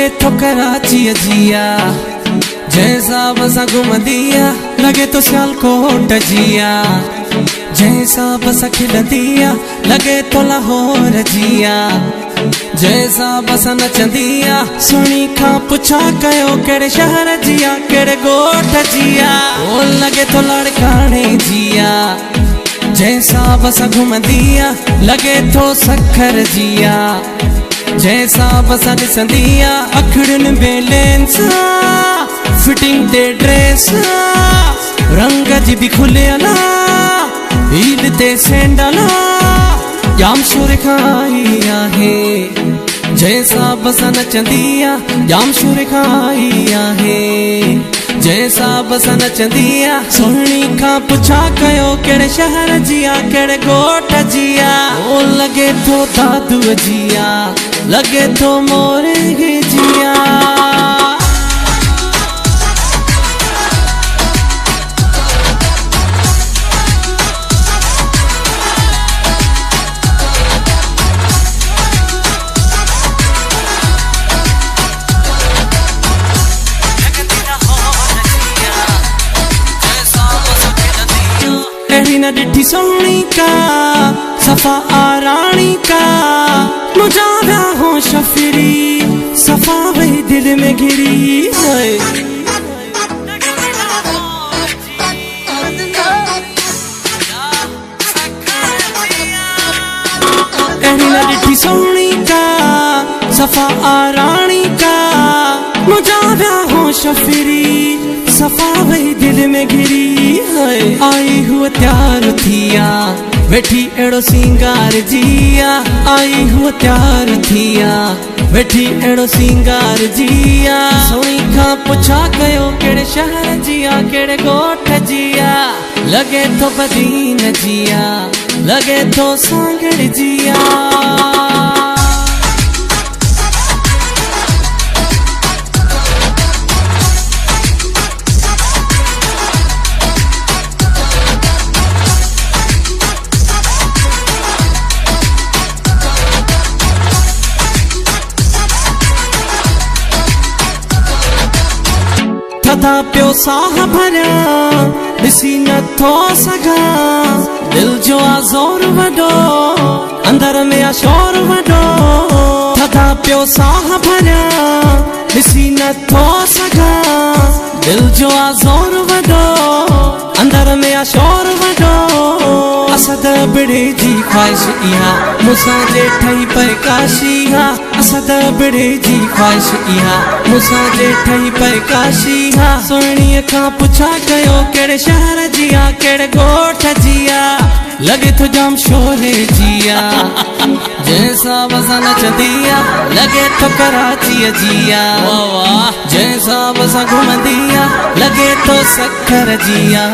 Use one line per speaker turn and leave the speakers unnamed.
लगे तो कराची जिया जैसा बसा घुमदिया लगे तो सियालकोट जिया जैसा बसा खिलदिया लगे तो लाहौर जिया जैसा बसा नचंदिया सुनी खां पुछा कयो केड़े शहर जिया केड़े गोठ जिया ओ लगे तो लड़काने जिया जैसा बसा घुमदिया लगे तो सखर जिया जैसा बसा ॾिसंदिया अखड़न बैलेंस फिटिंग दे ड्रेस रंग जी भी खुलियल हील ते सैंडल जाम शुर खाई आहे जैसा बसा नचंदिया जाम शुर खाई आहे जैसा बसा नचंदिया सुहिणी खां पुछा कयो केड़े शहर जिया केड़े गोठ जिया ओ लगे तो दादू जिया लगे तो मोरे जिया न डिठी सोहनी का सफा आरानी का मुझा हो शफरी सफा वही दिल में गिरी है न डिठी सोहनी का सफा आरानी का मुझा हो शफरी सफा वही दिल में गिरी है आई हुआ त्यार थिया बैठी एड़ो सिंगार जिया आई हुआ त्यार थिया बैठी एड़ो सिंगार जिया सोई खां पुछा कयो केड़े शहर जिया केड़े गोठ जिया लगे तो बदीन जिया लगे तो सांगड़ जिया थदा पियो साह भरिया ॾिसी नथो सघां दिल जो आज़ोर वॾो अंदर में आ शोर वॾो थदा पियो साह भरिया ॾिसी नथो सघां दिल जो आज़ोर वॾो अंदर में आ शोर वॾो असद बिड़े जी ख्वाहिश इहा मूंसां जे ठही पए काशी हा असद बिड़े जी ख्वाहिश इहा मूंसां जे ठही पए काशी हा सुहिणीअ खां पुछा कयो केड़े शहर जिया केड़े गोठ जिया लगे तो जाम शोरे जिया जैसा बसा नचंदिया लगे तो कराची जिया जैसा बसा घुमंदिया लगे तो सखर जिया।